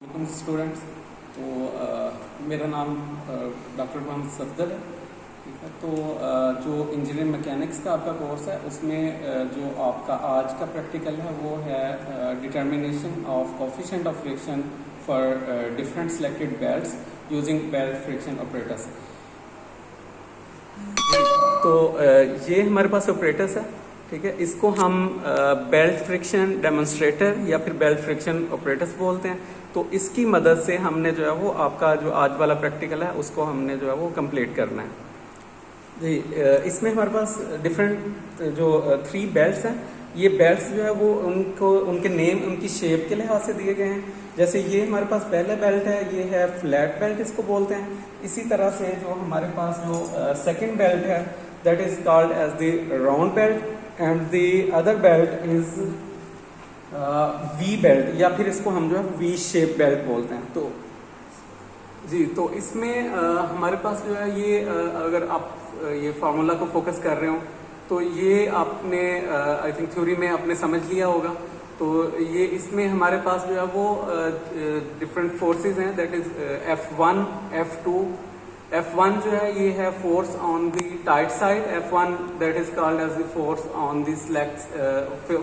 Welcome students. तो मेरा नाम डॉक्टर मोहम्मद सफदर है। ठीक है, तो जो इंजीनियरिंग मैकेनिक्स का आपका कोर्स है उसमें जो आपका आज का प्रैक्टिकल है वो है determination of coefficient of friction for different selected belts using belt friction operators. तो ये हमारे पास ऑपरेटर्स है। ठीक है, इसको हम बेल्ट फ्रिक्शन डेमोन्स्ट्रेटर या फिर बेल्ट फ्रिक्शन ऑपरेटर्स बोलते हैं। तो इसकी मदद से हमने जो है वो आपका जो आज वाला प्रैक्टिकल है उसको हमने जो है वो कंप्लीट करना है जी। इसमें हमारे पास डिफरेंट जो 3 बेल्ट्स हैं। ये बेल्ट्स जो है वो उनको उनके नेम उनकी शेप के लिहाज से दिए गए हैं। जैसे ये हमारे पास पहला बेल्ट है, ये है फ्लैट बेल्ट इसको बोलते हैं। इसी तरह से जो हमारे पास जो सेकेंड बेल्ट है that is called as the round belt and the other belt is V belt या फिर इसको हम जो है वी शेप बेल्ट बोलते हैं। तो जी, तो इसमें हमारे पास जो है ये अगर आप ये फार्मूला को फोकस कर रहे हो तो ये आपने आई थिंक थ्योरी में आपने समझ लिया होगा। तो ये इसमें हमारे पास जो है वो डिफरेंट फोर्सेस हैं that is F1 F2। F1 जो है ये है force on the tight side, F1 that is called as the force on the slacks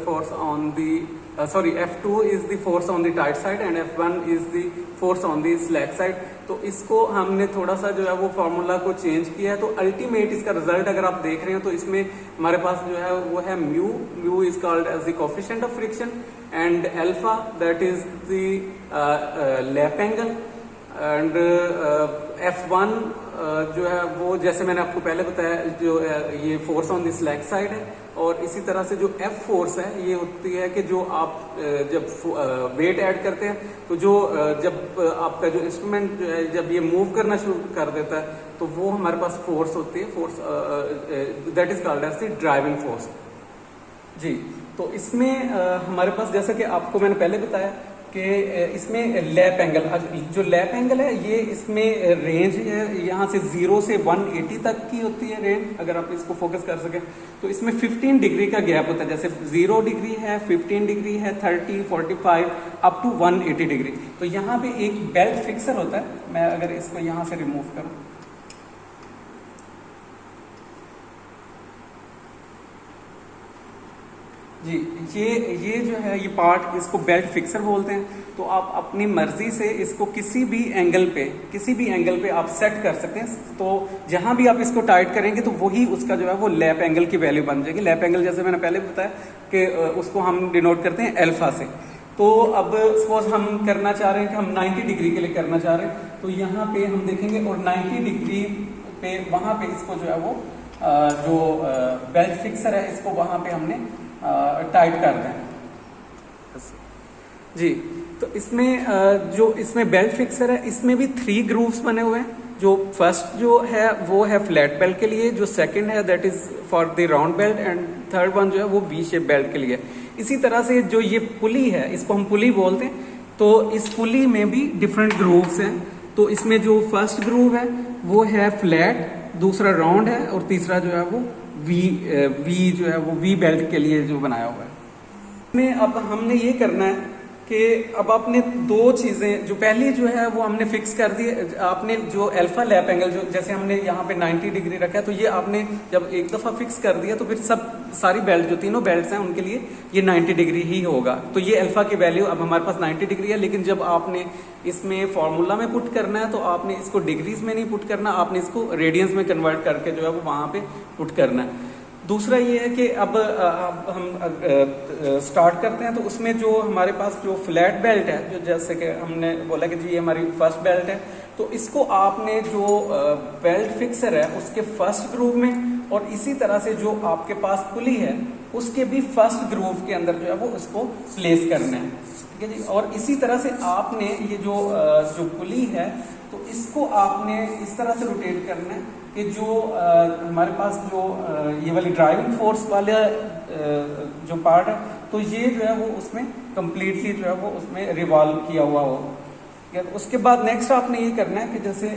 force on the sorry F2 is the force on the tight side and F1 is the force on the slack side. तो इसको हमने थोड़ा सा जो है वो formula को change किया है। तो अल्टीमेट इसका रिजल्ट अगर आप देख रहे हो तो इसमें हमारे पास जो है वो है mu is called as the coefficient of friction and alpha that is the lap angle and F1 जो है वो जैसे मैंने आपको पहले बताया जो ये force on the slack side है। और इसी तरह से जो F फोर्स है ये होती है कि जो आप जब वेट ऐड करते हैं तो जो जब आपका जो इंस्ट्रूमेंट जो है जब ये मूव करना शुरू कर देता है तो वो हमारे पास फोर्स होती है, force that is called as the driving force जी। तो इसमें हमारे पास जैसा कि आपको मैंने पहले बताया कि इसमें लैप एंगल, जो लैप एंगल है ये इसमें रेंज है यहाँ से 0 से 180 तक की होती है रेंज। अगर आप इसको फोकस कर सके तो इसमें 15 डिग्री का गैप होता है। जैसे 0 डिग्री है, 15 डिग्री है, 30, 45 अप टू 180 डिग्री। तो यहाँ पे एक बेल्ट फिक्सर होता है। मैं अगर इसको यहाँ से रिमूव करूँ जी, ये जो है ये पार्ट इसको बेल्ट फिक्सर बोलते हैं। तो आप अपनी मर्जी से इसको किसी भी एंगल पे आप सेट कर सकते हैं। तो जहां भी आप इसको टाइट करेंगे तो वही उसका जो है वो लैप एंगल की वैल्यू बन जाएगी। लैप एंगल जैसे मैंने पहले बताया कि उसको हम डिनोट करते हैं अल्फा से। तो अब सपोज हम करना चाह रहे हैं कि हम 90 डिग्री के लिए करना चाह रहे हैं तो यहाँ पे हम देखेंगे और 90 डिग्री पे वहां पे इसको जो है वो जो बेल्ट फिक्सर है इसको वहां पे हमने टाइट कर दें जी। तो इसमें जो इसमें बेल्ट फिक्सर है इसमें भी 3 ग्रूव्स बने हुए हैं। जो फर्स्ट जो है वो है फ्लैट बेल्ट के लिए, जो सेकंड है that is for the round belt and third one जो है वो वी शेप बेल्ट के लिए। इसी तरह से जो ये पुली है इसको हम पुली बोलते हैं। तो इस पुली में भी डिफरेंट ग्रूव्स हैं। तो इसमें जो फर्स्ट ग्रूव है वो है फ्लैट, दूसरा राउंड है और तीसरा जो है वो वी जो है वो वी बेल्ट के लिए जो बनाया हुआ है। इसमें अब हमने ये करना है कि अब आपने 2 चीजें, जो पहली जो है वो हमने फिक्स कर दी। आपने जो अल्फा लैप एंगल जो जैसे हमने यहाँ पे 90 डिग्री रखा है तो ये आपने जब एक दफा फिक्स कर दिया तो फिर सारी बेल्ट जो तीनों बेल्ट्स हैं उनके लिए ये 90 डिग्री ही होगा। तो ये अल्फा की वैल्यू अब हमारे पास 90 डिग्री है। लेकिन जब आपने इसमें फॉर्मूला में पुट करना है तो आपने इसको डिग्रीज में नहीं पुट करना, आपने इसको रेडियंस में कन्वर्ट करके जो है वो वहां पे पुट करना है। दूसरा ये है कि अब हम स्टार्ट करते हैं। तो उसमें जो हमारे पास जो फ्लैट बेल्ट है, जो जैसे कि हमने बोला कि जी ये हमारी फर्स्ट बेल्ट है, तो इसको आपने जो बेल्ट फिक्सर है उसके फर्स्ट ग्रूव में और इसी तरह से जो आपके पास पुली है उसके भी फर्स्ट ग्रूव के अंदर जो है वो उसको प्लेस करना है। ठीक है जी। और इसी तरह से आपने ये जो पुली है तो इसको आपने इस तरह से रोटेट करना है कि जो हमारे पास जो ये वाली ड्राइविंग फोर्स वाला जो पार्ट है तो ये जो है वो उसमें कंप्लीटली जो है वो उसमें रिवॉल्व किया हुआ हो। उसके बाद नेक्स्ट आपने ये करना है कि जैसे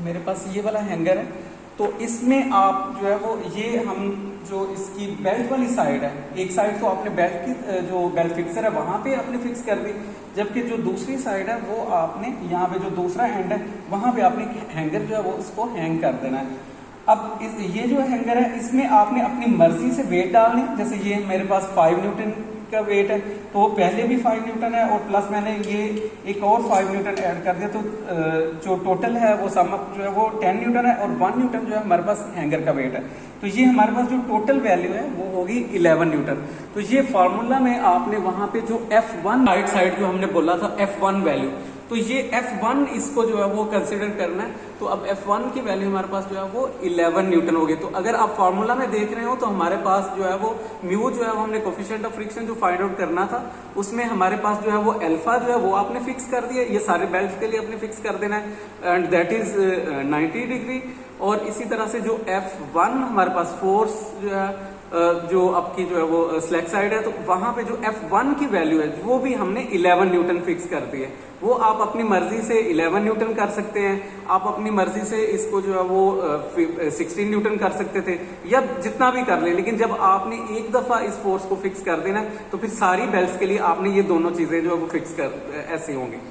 मेरे पास ये वाला हैंगर है तो इसमें आप जो है वो ये हम जो इसकी बेल्ट वाली साइड है, एक साइड तो आपने बेल्ट की जो बेल्ट फिक्सर है वहां पे आपने फिक्स कर दी, जबकि जो दूसरी साइड है वो आपने यहाँ पे जो दूसरा एंड है वहां पे आपने हैंगर जो है वो उसको हैंग कर देना है। अब ये जो हैंगर है इसमें आपने अपनी मर्जी से वेट डालने, जैसे ये मेरे पास 5 न्यूटन का वेट है तो पहले भी 5 न्यूटन है और प्लस मैंने ये एक और 5 न्यूटन ऐड कर दिया, तो जो टोटल है वो सम अप जो है वो 10 न्यूटन है और 1 न्यूटन जो है हमारे पास हैंगर का वेट है। तो ये हमारे पास जो टोटल वैल्यू है वो होगी 11 न्यूटन। तो ये फार्मूला में आपने वहां पे जो F1 राइट साइड जो हमने बोला था F1 वैल्यू, तो ये F1 इसको जो है वो कंसिडर करना है। तो अब F1 की वैल्यू हमारे पास जो है वो 11 न्यूटन होगी। तो अगर आप फार्मूला में देख रहे हो तो हमारे पास जो है वो म्यू जो है वो हमने कोफिशिएंट ऑफ फ्रिक्शन जो फाइंड आउट करना था उसमें हमारे पास जो है वो अल्फा जो है वो आपने फिक्स कर दिया, ये सारे बेल्ट के लिए आपने फिक्स कर देना है एंड दैट इज 90 डिग्री। और इसी तरह से जो F1 हमारे पास फोर्स जो है जो आपकी जो है वो स्लैक साइड है, तो वहां पे जो F1 की वैल्यू है वो भी हमने 11 न्यूटन फिक्स कर दी है। वो आप अपनी मर्जी से 11 न्यूटन कर सकते हैं, आप अपनी मर्जी से इसको जो है वो 16 न्यूटन कर सकते थे या जितना भी कर ले, लेकिन जब आपने एक दफा इस फोर्स को फिक्स कर देना तो फिर सारी बेल्ट्स के लिए आपने ये दोनों चीजें जो है वो फिक्स कर ऐसे होंगी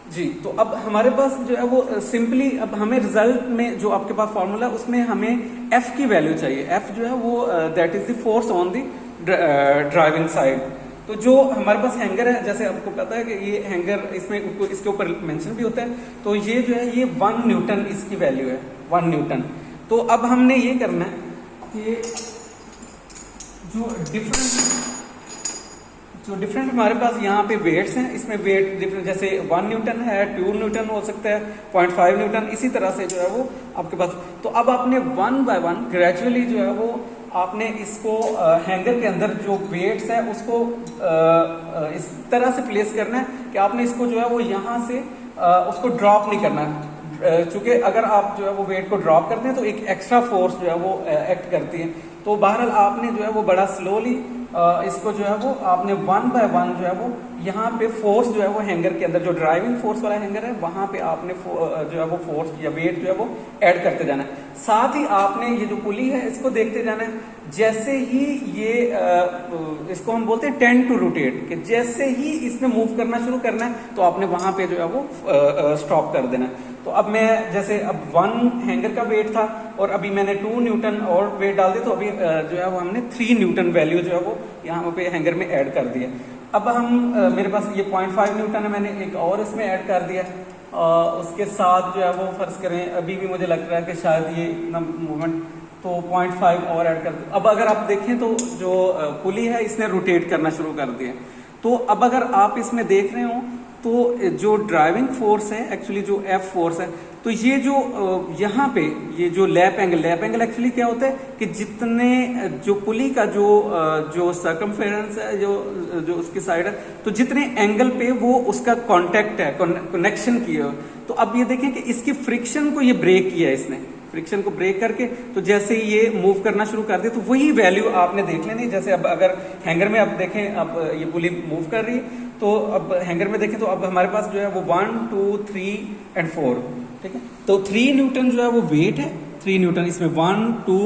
जी। तो अब हमारे पास जो है वो सिंपली अब हमें रिजल्ट में जो आपके पास फॉर्मूला उसमें हमें F की वैल्यू चाहिए। F जो है वो that is the force on the driving side. तो जो हमारे पास हैंगर है, जैसे आपको पता है कि ये हैंगर इसमें इसके ऊपर मेंशन भी होता है, तो ये जो है ये 1 न्यूटन इसकी वैल्यू है, 1 न्यूटन। तो अब हमने ये करना है कि जो डिफरेंट हमारे पास यहाँ पे वेट्स हैं, इसमें वेट डिफरेंट जैसे 1 न्यूटन है, 2 न्यूटन हो सकता है, 0.5 न्यूटन, इसी तरह से जो है वो आपके पास। तो अब आपने 1 बाय 1 ग्रेजुअली जो है वो आपने इसको हैंगर के अंदर जो वेट्स है उसको इस तरह से प्लेस करना है कि आपने इसको जो है वो यहाँ से उसको ड्रॉप नहीं करना है, चूंकि अगर आप जो है वो वेट को ड्रॉप करते हैं तो एक एक्स्ट्रा फोर्स जो है वो एक्ट करती है। तो बहरहाल आपने जो है वो बड़ा स्लोली इसको जो है वो आपने 1 बाय 1 जो है वो यहाँ पे फोर्स जो है वो हैंगर के अंदर जो ड्राइविंग फोर्स वाला हैंगर है वहां पे आपने जो है वो फोर्स या वेट जो है वो ऐड करते जाना है। साथ ही आपने ये जो पुली है इसको देखते जाना है, जैसे ही ये इसको हम बोलते हैं टेंड टू रोटेट, कि जैसे ही इसमें मूव करना शुरू करना है तो आपने वहां पे जो है वो स्टॉप कर देना है। तो अब मैं जैसे अब 1 हैंगर का वेट था और अभी मैंने 2 न्यूटन और वेट डाल दिया, तो अभी जो है वो हमने 3 न्यूटन वैल्यू जो है वो यहाँ पे हैंगर में ऐड कर दिया। अब हम मेरे पास ये 0.5 न्यूटन है, मैंने एक और इसमें ऐड कर दिया। उसके साथ जो है वो फर्ज करें अभी भी मुझे लग रहा है कि शायद ये इतना मूवमेंट, तो 0.5 और ऐड कर दिया। अब अगर आप देखें तो जो पुली है इसने रोटेट करना शुरू कर दिया। तो अब अगर आप इसमें देख रहे हो तो जो ड्राइविंग फोर्स है एक्चुअली जो F फोर्स है, तो ये जो यहाँ पे ये जो लैप एंगल एक्चुअली क्या होता है कि जितने जो पुली का जो सर्कमफेरेंस है जो उसकी साइड है, तो जितने एंगल पे वो उसका कांटेक्ट है, कनेक्शन किया। तो अब ये देखें कि इसकी फ्रिक्शन को ये ब्रेक किया है, इसने फ्रिक्शन को ब्रेक करके तो जैसे ही ये मूव करना शुरू कर दिया तो वही वैल्यू आपने देख लेनी। जैसे अब अगर हैंगर में आप देखें, अब ये पुली मूव कर रही है, तो अब हैंगर में देखें तो अब हमारे पास जो है वो 1 2 3 एंड 4, ठीक है। तो 3 न्यूटन जो है वो वेट है, 3 न्यूटन, इसमें 1 2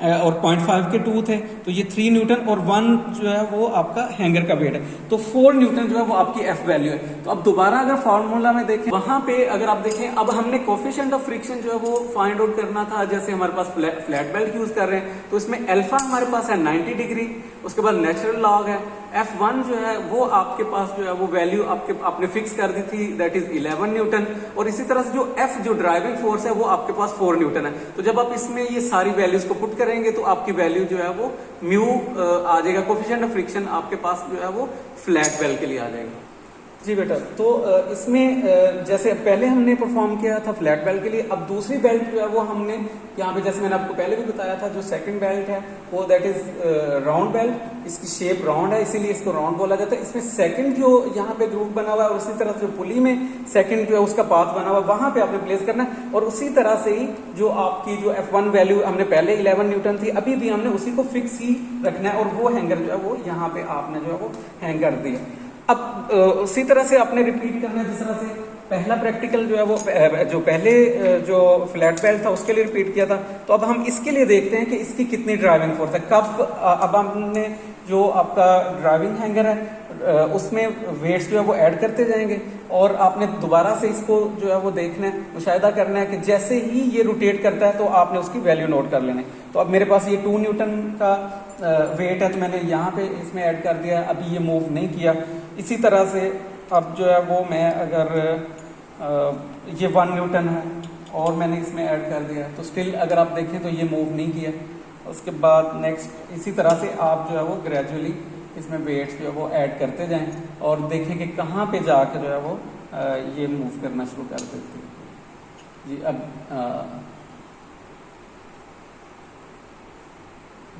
और 0.5 के 2 थे, तो ये 3 न्यूटन और 1 जो है वो आपका हैंगर का वेट है, तो 4 न्यूटन जो है वो आपकी F वैल्यू है। तो अब दोबारा अगर फॉर्मूला में देखें, वहां पे अगर आप देखें, अब हमने कोफिशिएंट ऑफ फ्रिक्शन जो है वो फाइंड आउट करना था। जैसे हमारे पास फ्लैट बेल्ट यूज कर रहे हैं तो इसमें अल्फा हमारे पास है 90 डिग्री, उसके बाद नेचुरल लॉग है, F1 जो है वो आपके पास जो है वो वैल्यू आपने फिक्स कर दी थी, दैट इज 11 न्यूटन। और इसी तरह से जो F जो ड्राइविंग फोर्स है वो आपके पास 4 न्यूटन है। तो जब आप इसमें ये सारी वैल्यूज को पुट करेंगे तो आपकी वैल्यू जो है वो म्यू आ जाएगा, कोफिशिएंट ऑफ फ्रिक्शन आपके पास जो है वो फ्लैट बेल्ट के लिए आ जाएगा। जी बेटा, तो इसमें जैसे पहले हमने परफॉर्म किया था फ्लैट बेल्ट के लिए, अब दूसरी बेल्ट जो है वो हमने यहाँ पे, जैसे मैंने आपको पहले भी बताया था, जो सेकंड बेल्ट है वो दैट इज राउंड बेल्ट। इसकी शेप राउंड है इसीलिए इसको राउंड बोला जाता है। इसमें सेकंड जो यहाँ पे ग्रुप बना हुआ है और उसी तरह से जो पुली में सेकंड जो है उसका पाथ बना हुआ है वहां पे आपने प्लेस करना है। और उसी तरह से ही जो आपकी जो F1 वैल्यू हमने पहले 11 न्यूटन थी, अभी भी हमने उसी को फिक्स ही रखना है और वो हैंगर जो है वो यहाँ पे आपने जो है वो हैंग कर दिया। अब उसी तरह से आपने रिपीट करना है जिस तरह से पहला प्रैक्टिकल जो है वो जो पहले जो फ्लैट बेल्ट था उसके लिए रिपीट किया था। तो अब हम इसके लिए देखते हैं कि इसकी कितनी ड्राइविंग फोर्स है। कब अब हमने जो आपका ड्राइविंग हैंगर है उसमें वेट्स जो है वो ऐड करते जाएंगे और आपने दोबारा से इसको जो है वो देखना है, मुशाहिदा करना है कि जैसे ही ये रोटेट करता है तो आपने उसकी वैल्यू नोट कर लेना है। तो अब मेरे पास ये 2 न्यूटन का वेट है तो मैंने यहाँ पे इसमें ऐड कर दिया, अभी ये मूव नहीं किया। इसी तरह से अब जो है वो मैं अगर ये 1 न्यूटन है और मैंने इसमें ऐड कर दिया तो स्टिल अगर आप देखें तो ये मूव नहीं किया। उसके बाद नेक्स्ट इसी तरह से आप जो है वो ग्रेजुअली इसमें वेट्स जो है वो ऐड करते जाएं और देखें कि कहाँ पे जाकर जो है वो ये मूव करना शुरू कर देती है। जी अब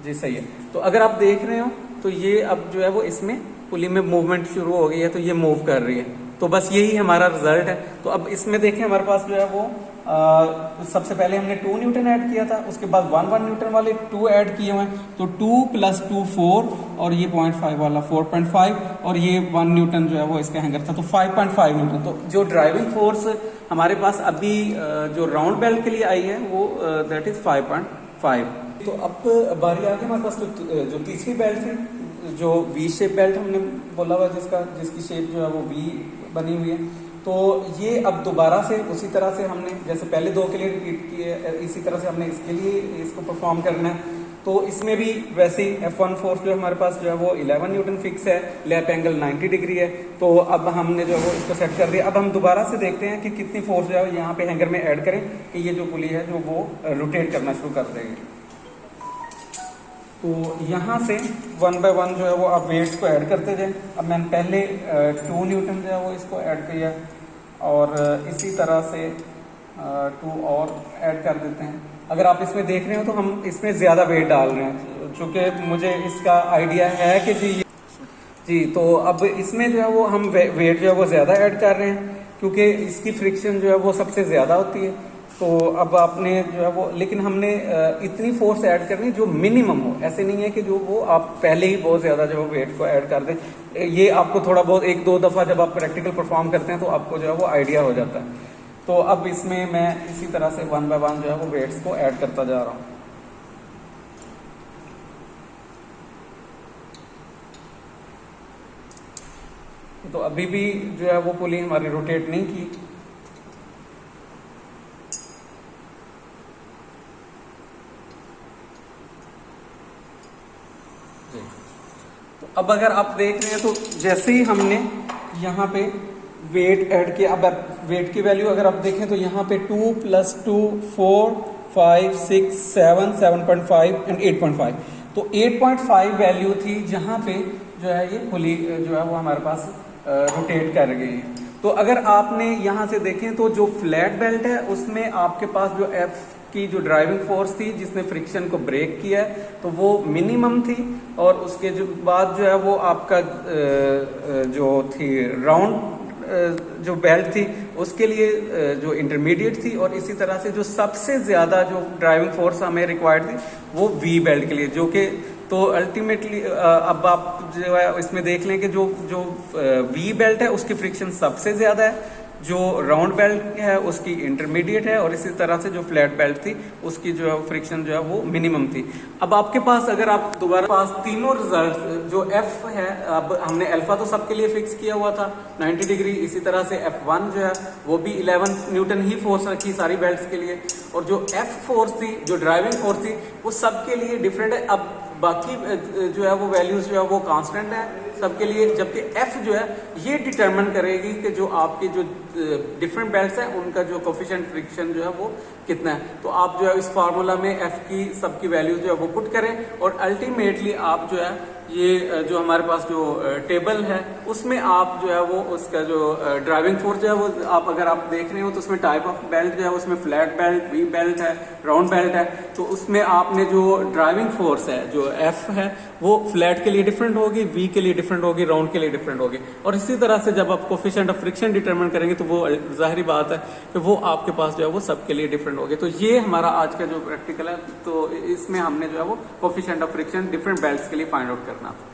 जी सही है। तो अगर आप देख रहे हो तो ये अब जो है वो इसमें पुली में मूवमेंट शुरू हो गई है, तो ये मूव कर रही है। तो बस यही हमारा रिजल्ट है। तो अब इसमें देखें हमारे पास जो है वो सबसे पहले हमने 2 न्यूटन ऐड किया था, उसके बाद 1 न्यूटन वाले 2 ऐड किए हुए हैं, तो 2 + 2 4 और ये 0.5 वाला 4.5 और ये 1 न्यूटन जो है वो इसका हैंगर था, तो 5.5 न्यूटन। तो जो ड्राइविंग फोर्स हमारे पास अभी जो राउंड बेल्ट के लिए आई है वो दैट इज 5.5। तो अब बारी आ गई हमारे पास जो तीसरी बेल्ट थी, जो वी शेप बेल्ट हमने बोला हुआ जिसकी शेप जो है वो वी बनी हुई है। तो ये अब दोबारा से उसी तरह से हमने जैसे पहले 2 के लिए रिपीट किए, इसी तरह से हमने इसके लिए इसको परफॉर्म करना है। तो इसमें भी वैसे ही F1 फोर्स जो हमारे पास जो है वो 11 न्यूटन फिक्स है, लैप एंगल 90 डिग्री है। तो अब हमने जो है वो इसको सेट कर दिया। अब हम दोबारा से देखते हैं कि कितनी फोर्स जो है यहाँ पे हैंगर में ऐड करें कि ये जो पुली है जो वो रोटेट करना शुरू कर देगी। तो यहाँ से 1 बाय 1 जो है वो आप वेट्स को ऐड करते जाएं। अब मैंने पहले 2 न्यूटन जो है वो इसको ऐड किया और इसी तरह से 2 और ऐड कर देते हैं। अगर आप इसमें देख रहे हो तो हम इसमें ज़्यादा वेट डाल रहे हैं, चूँकि मुझे इसका आइडिया है कि जी तो अब इसमें जो है वो हम वेट जो है वो ज़्यादा ऐड कर रहे हैं क्योंकि इसकी फ्रिक्शन जो है वो सबसे ज़्यादा होती है। तो अब आपने जो है वो, लेकिन हमने इतनी फोर्स ऐड करनी जो मिनिमम हो, ऐसे नहीं है कि जो वो आप पहले ही बहुत ज़्यादा जो वेट को ऐड कर दें। ये आपको थोड़ा बहुत 1-2 दफ़ा जब आप प्रैक्टिकल परफॉर्म करते हैं तो आपको जो है वो आइडिया हो जाता है। तो अब इसमें मैं इसी तरह से 1 बाय 1 जो है वो वेट्स को ऐड करता जा रहा हूँ। तो अभी भी जो है वो पुली हमारी रोटेट नहीं की। तो अब अगर आप देख रहे हैं तो जैसे ही हमने यहाँ पे वेट ऐड किया, अब वेट की वैल्यू अगर आप देखें तो यहाँ पे 2 + 2 4 5 6 7 7.5 एंड 8.5। तो 8.5 वैल्यू थी जहाँ पे जो है ये पुली जो है वो हमारे पास रोटेट कर गई है। तो अगर आपने यहाँ से देखें तो जो फ्लैट बेल्ट है उसमें आपके पास जो F की जो ड्राइविंग फोर्स थी जिसने फ्रिक्शन को ब्रेक किया है तो वो मिनिमम थी, और उसके जो बाद जो है वो आपका जो थी राउंड जो बेल्ट थी उसके लिए जो इंटरमीडिएट थी, और इसी तरह से जो सबसे ज़्यादा जो ड्राइविंग फोर्स हमें रिक्वायर्ड थी वो वी बेल्ट के लिए, जो कि तो अल्टीमेटली अब आप जो है इसमें देख लें कि जो वी बेल्ट है उसकी फ्रिक्शन सबसे ज़्यादा है, जो राउंड बेल्ट है उसकी इंटरमीडिएट है, और इसी तरह से जो फ्लैट बेल्ट थी उसकी जो है फ्रिक्शन जो है वो मिनिमम थी। अब आपके पास अगर आप दोबारा पास तीनों रिजल्ट जो F है, अब हमने अल्फा तो सबके लिए फिक्स किया हुआ था 90 डिग्री, इसी तरह से F1 जो है वो भी 11 न्यूटन ही फोर्स रखी सारी बेल्ट्स के लिए, और जो F फोर्स थी जो ड्राइविंग फोर्स थी वो सबके लिए डिफरेंट है। अब बाकी जो है वो वैल्यूज जो है वो कांस्टेंट है सबके लिए, जबकि F जो है ये डिटरमिन करेगी कि जो आपके जो डिफरेंट बेल्ट्स हैं उनका जो कोफिशिएंट फ्रिक्शन जो है वो कितना है। तो आप जो है इस फार्मूला में F की सबकी वैल्यूज जो है वो पुट करें, और अल्टीमेटली आप जो है ये जो हमारे पास जो टेबल है उसमें आप जो है वो उसका जो ड्राइविंग फोर्स जो है वो आप अगर आप देख रहे हो तो उसमें टाइप ऑफ बेल्ट जो है उसमें फ्लैट बेल्ट, वी बेल्ट है, राउंड बेल्ट है। तो उसमें आपने जो ड्राइविंग फोर्स है जो F है वो फ्लैट के लिए डिफरेंट होगी, वी के लिए डिफरेंट होगी, राउंड के लिए डिफरेंट होगी, और इसी तरह से जब आप कोफिशिएंट ऑफ फ्रिक्शन डिटरमिन करेंगे तो वो जाहिर बात है कि वो आपके पास जो है वो सबके लिए डिफरेंट होगी। तो ये हमारा आज का जो प्रैक्टिकल है, तो इसमें हमने जो है वो coefficient of friction different belts के लिए फाइंड आउट करना था।